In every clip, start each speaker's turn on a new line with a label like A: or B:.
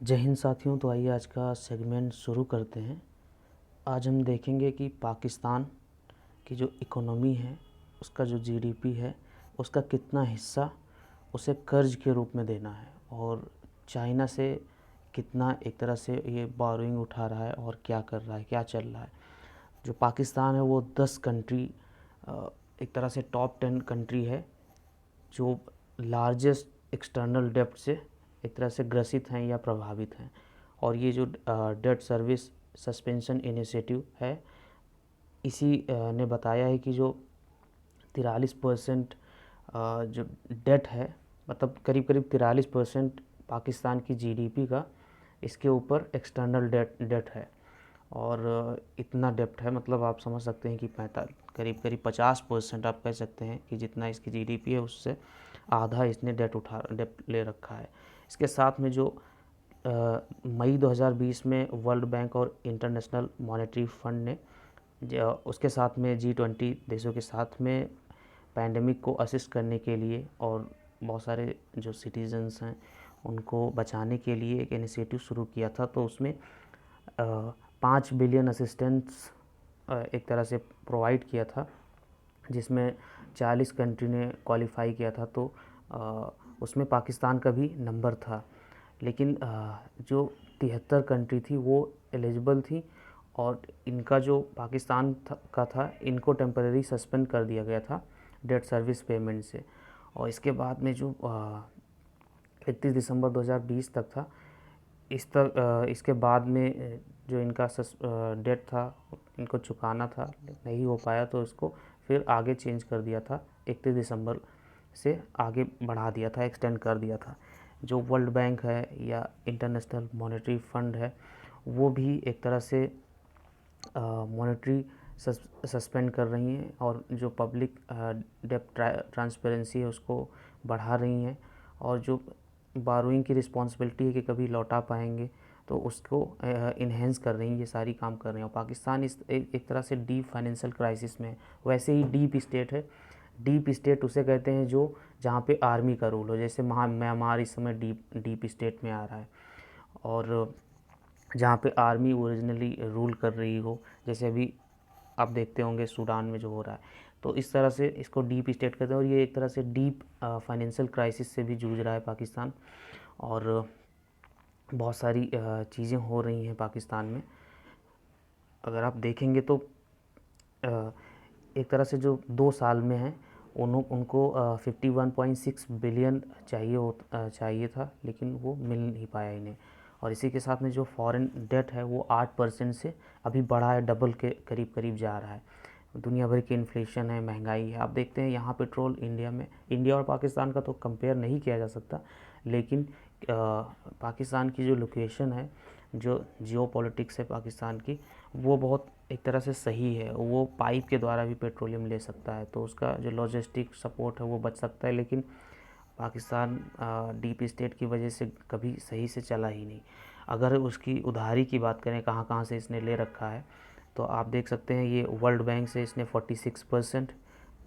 A: जय हिंद साथियों। तो आइए आज का सेगमेंट शुरू करते हैं। आज हम देखेंगे कि पाकिस्तान की जो इकोनॉमी है, उसका जो जीडीपी है, उसका कितना हिस्सा उसे कर्ज के रूप में देना है और चाइना से कितना एक तरह से ये बोरोइंग उठा रहा है और क्या कर रहा है, क्या चल रहा है। जो पाकिस्तान है वो 10 कंट्री, एक तरह से टॉप 10 कंट्री है जो लार्जेस्ट एक्सटर्नल डेब्ट से एक तरह से ग्रसित हैं या प्रभावित हैं। और ये जो डेट सर्विस सस्पेंशन इनिशिएटिव है, इसी ने बताया है कि जो 43% जो डेट है, मतलब करीब करीब 43% पाकिस्तान की जीडीपी का इसके ऊपर एक्सटर्नल डेट है। और इतना डेप्ट है, मतलब आप समझ सकते हैं कि 45 करीब करीब 50% आप कह सकते हैं कि जितना इसकी जीडीपी है उससे आधा इसने डेट ले रखा है। इसके साथ में जो मई 2020 में वर्ल्ड बैंक और इंटरनेशनल मॉनेटरी फंड ने उसके साथ में G20 देशों के साथ में पैंडेमिक को असिस्ट करने के लिए और बहुत सारे जो सिटीजन्स हैं उनको बचाने के लिए एक इनिशिएटिव शुरू किया था। तो उसमें 5 बिलियन असिस्टेंस एक तरह से प्रोवाइड किया था, जिसमें 40 कंट्री ने क्वालिफाई किया था। तो उसमें पाकिस्तान का भी नंबर था, लेकिन जो 73 कंट्री थी वो एलिजिबल थी और इनका जो पाकिस्तान का था, इनको टेम्परेरी सस्पेंड कर दिया गया था डेट सर्विस पेमेंट से। और इसके बाद में जो 31 दिसंबर 2020 तक था, इसके बाद में जो इनका डेट था इनको चुकाना था, नहीं हो पाया तो इसको फिर आगे चेंज कर दिया था, 31 दिसंबर से आगे बढ़ा दिया था, एक्सटेंड कर दिया था। जो वर्ल्ड बैंक है या इंटरनेशनल मॉनेटरी फंड है, वो भी एक तरह से मॉनेटरी सस्पेंड कर रही हैं और जो पब्लिक डेब्ट ट्रांसपेरेंसी है उसको बढ़ा रही हैं। और जो बारोइंग की रिस्पॉन्सिबिलिटी है कि कभी लौटा पाएंगे तो उसको इन्हेंस कर रही हैं, ये सारी काम कर रहे हैं। और पाकिस्तान इस एक तरह से डीप फाइनेंशियल क्राइसिस में है। वैसे ही डीप स्टेट है, डीप स्टेट उसे कहते हैं जो जहाँ पे आर्मी का रूल हो, जैसे म्यांमार इस समय डीप स्टेट में आ रहा है। और जहाँ पे आर्मी ओरिजिनली रूल कर रही हो, जैसे अभी आप देखते होंगे सूडान में जो हो रहा है। तो इस तरह से इसको डीप स्टेट कहते हैं और ये एक तरह से डीप फाइनेंशियल क्राइसिस से भी जूझ रहा है पाकिस्तान। और बहुत सारी चीज़ें हो रही हैं पाकिस्तान में। अगर आप देखेंगे तो एक तरह से जो 2 साल में है उनको 51.6 बिलियन चाहिए था, लेकिन वो मिल नहीं पाया इन्हें। और इसी के साथ में जो फॉरेन डेट है वो 8% से अभी बढ़ा है, डबल के करीब करीब जा रहा है। दुनिया भर की इन्फ्लेशन है, महंगाई है। आप देखते हैं यहाँ पेट्रोल इंडिया और पाकिस्तान का तो कंपेयर नहीं किया जा सकता, लेकिन पाकिस्तान की जो लोकेशन है, जो जियो पॉलिटिक्स है पाकिस्तान की, वो बहुत एक तरह से सही है। वो पाइप के द्वारा भी पेट्रोलियम ले सकता है, तो उसका जो लॉजिस्टिक सपोर्ट है वो बच सकता है। लेकिन पाकिस्तान डीप स्टेट की वजह से कभी सही से चला ही नहीं। अगर उसकी उधारी की बात करें, कहाँ कहाँ से इसने ले रखा है, तो आप देख सकते हैं ये वर्ल्ड बैंक से इसने 46%,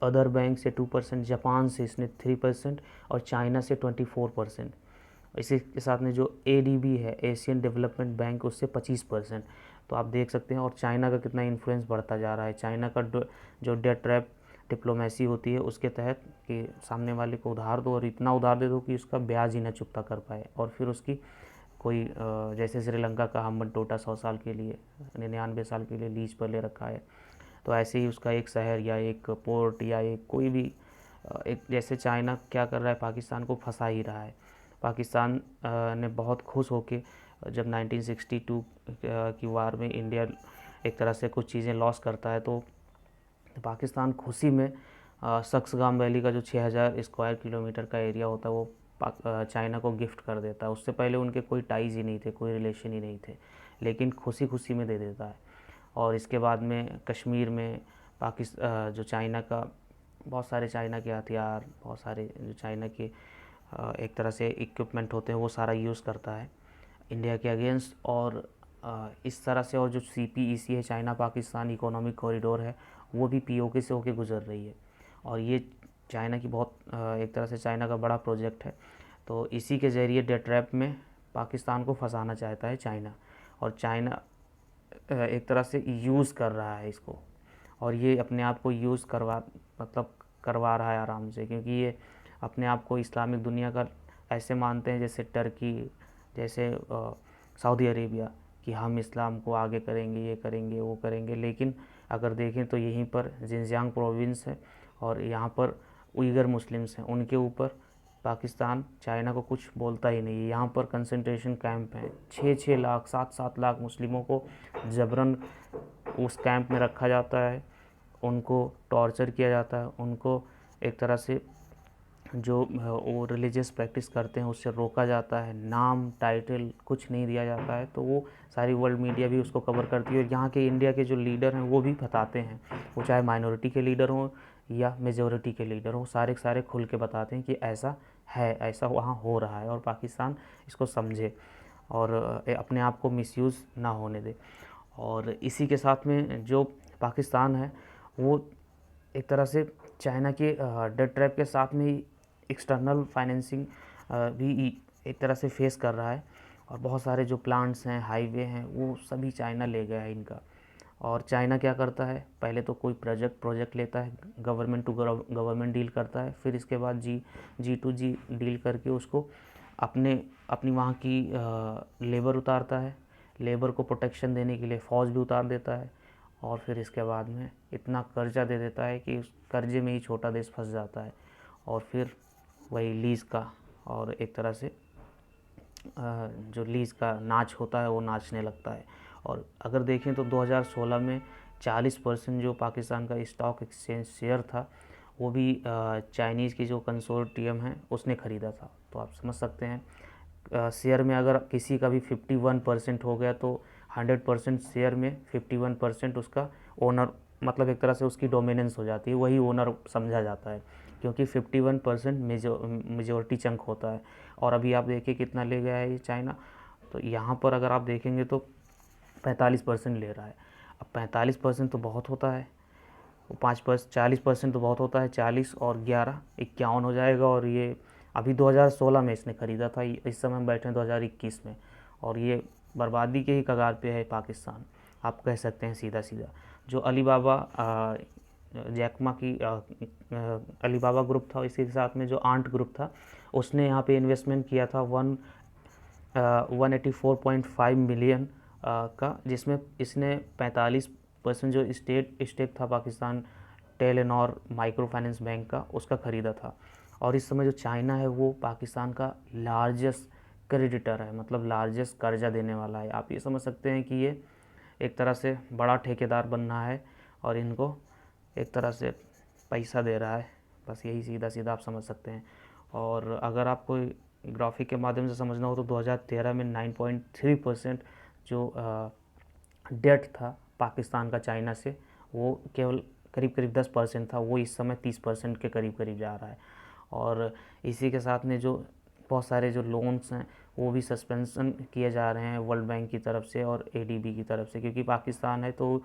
A: अदर बैंक से 2%, जापान से इसने 3% और चाइना से 24%। इसी के साथ में जो ADB है, एशियन डेवलपमेंट बैंक, उससे 25%। तो आप देख सकते हैं और चाइना का कितना इन्फ्लुएंस बढ़ता जा रहा है। चाइना का जो डेट ट्रैप डिप्लोमेसी होती है उसके तहत कि सामने वाले को उधार दो और इतना उधार दे दो कि उसका ब्याज ही ना चुकता कर पाए, और फिर उसकी कोई जैसे श्रीलंका का हम्बनटोटा 100 साल के लिए, 99 साल के लिए लीज पर ले रखा है, तो ऐसे ही उसका एक शहर या एक पोर्ट या एक कोई भी एक, जैसे चाइना क्या कर रहा है, पाकिस्तान को फंसा ही रहा है। पाकिस्तान ने बहुत खुश होके जब 1962 की वार में इंडिया एक तरह से कुछ चीज़ें लॉस करता है, तो पाकिस्तान खुशी में सक्सगाम वैली का जो 6000 स्क्वायर किलोमीटर का एरिया होता है वो चाइना को गिफ्ट कर देता है। उससे पहले उनके कोई टाइज़ ही नहीं थे, कोई रिलेशन ही नहीं थे, लेकिन खुशी खुशी में दे देता है। और इसके बाद में कश्मीर में जो चाइना का बहुत सारे चाइना के हथियार, बहुत सारे जो चाइना के एक तरह से इक्विपमेंट होते हैं वो सारा यूज़ करता है इंडिया के अगेंस्ट। और इस तरह से, और जो CPEC है, चाइना पाकिस्तान इकोनॉमिक कॉरिडोर है, वो भी POK से होके गुजर रही है। और ये चाइना की बहुत एक तरह से चाइना का बड़ा प्रोजेक्ट है। तो इसी के ज़रिए डेट ट्रैप में पाकिस्तान को फंसाना चाहता है चाइना, और चाइना एक तरह से यूज़ कर रहा है इसको, और ये अपने आप को यूज़ करवा रहा है आराम से, क्योंकि ये अपने आप को इस्लामिक दुनिया का ऐसे मानते हैं जैसे टर्की, जैसे सऊदी अरेबिया, कि हम इस्लाम को आगे करेंगे, ये करेंगे, वो करेंगे। लेकिन अगर देखें तो यहीं पर जिनजियांग प्रोविंस है और यहाँ पर उइगर मुस्लिम्स हैं, उनके ऊपर पाकिस्तान चाइना को कुछ बोलता ही नहीं है। यहाँ पर कंसंट्रेशन कैंप हैं, 6-6 लाख 7-7 लाख मुस्लिमों को जबरन उस कैंप में रखा जाता है, उनको टॉर्चर किया जाता है, उनको एक तरह से जो वो रिलीजियस प्रैक्टिस करते हैं उससे रोका जाता है, नाम टाइटल कुछ नहीं दिया जाता है। तो वो सारी वर्ल्ड मीडिया भी उसको कवर करती है, और यहाँ के इंडिया के जो लीडर हैं वो भी बताते हैं, वो चाहे माइनॉरिटी के लीडर हों या मेजॉरिटी के लीडर हों, सारे के सारे खुल के बताते हैं कि ऐसा है, ऐसा वहाँ हो रहा है, और पाकिस्तान इसको समझे और अपने आप को मिसयूज़ ना होने दे। और इसी के साथ में जो पाकिस्तान है वो एक तरह से चाइना के डेट ट्रैप के साथ में ही एक्सटर्नल फाइनेंसिंग भी एक तरह से फेस कर रहा है, और बहुत सारे जो प्लांट्स हैं, हाईवे हैं, वो सभी चाइना ले गया है इनका। और चाइना क्या करता है, पहले तो कोई प्रोजेक्ट लेता है, गवर्नमेंट टू गवर्नमेंट डील करता है, फिर इसके बाद जी टू जी डील करके उसको अपनी वहाँ की लेबर उतारता है, लेबर को प्रोटेक्शन देने के लिए फ़ौज भी उतार देता है, और फिर इसके बाद में इतना कर्जा दे देता है कि उस कर्जे में ही छोटा देश फंस जाता है, और फिर वही लीज़ का, और एक तरह से जो लीज़ का नाच होता है वो नाचने लगता है। और अगर देखें तो 2016 में 40% जो पाकिस्तान का स्टॉक एक्सचेंज शेयर था वो भी चाइनीज़ की जो कंसोर्टियम है उसने ख़रीदा था। तो आप समझ सकते हैं शेयर में अगर किसी का भी 51% हो गया तो 100% शेयर में 51% उसका ओनर, मतलब एक तरह से उसकी डोमिनेंस हो जाती है, वही ओनर समझा जाता है, क्योंकि 51% मेजॉरिटी चंक होता है। और अभी आप देखिए कितना ले गया है ये चाइना, तो यहाँ पर अगर आप देखेंगे तो 45% ले रहा है। अब 45% तो बहुत होता है, वो 5% 40% तो बहुत होता है, 40 और 11 51 हो जाएगा। और ये अभी 2016 में इसने ख़रीदा था, इस समय हम बैठे हैं 2021 में, और ये बर्बादी के ही कगार पे है पाकिस्तान, आप कह सकते हैं सीधा सीधा। जो अलीबाबा जैकमा की अलीबाबा ग्रुप था, इसके साथ में जो आंट ग्रुप था, उसने यहाँ पे इन्वेस्टमेंट किया था 184.5 मिलियन का, जिसमें इसने 45% जो स्टेक था Pakistan Telenor micro finance bank का, उसका ख़रीदा था। और इस समय जो चाइना है वो पाकिस्तान का लार्जेस्ट क्रेडिटर है, मतलब लार्जेस्ट कर्जा देने वाला है। आप ये समझ सकते हैं कि ये एक तरह से बड़ा ठेकेदार बन रहा है और इनको एक तरह से पैसा दे रहा है, बस यही सीधा सीधा आप समझ सकते हैं। और अगर आपको ग्राफिक के माध्यम से समझना हो तो 2013 में 9.3% जो डेट था पाकिस्तान का चाइना से, वो केवल करीब करीब 10% था, वो इस समय 30% के करीब करीब जा रहा है। और इसी के साथ में जो बहुत सारे जो लोन्स हैं वो भी सस्पेंशन किए जा रहे हैं वर्ल्ड बैंक की तरफ से और एडीबी की तरफ से, क्योंकि पाकिस्तान है तो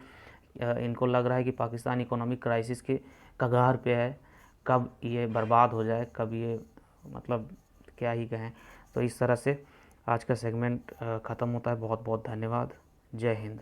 A: इनको लग रहा है कि पाकिस्तान इकोनॉमिक क्राइसिस के कगार पे है, कब ये बर्बाद हो जाए, कब ये मतलब क्या ही कहें। तो इस तरह से आज का सेगमेंट ख़त्म होता है। बहुत बहुत धन्यवाद। जय हिंद।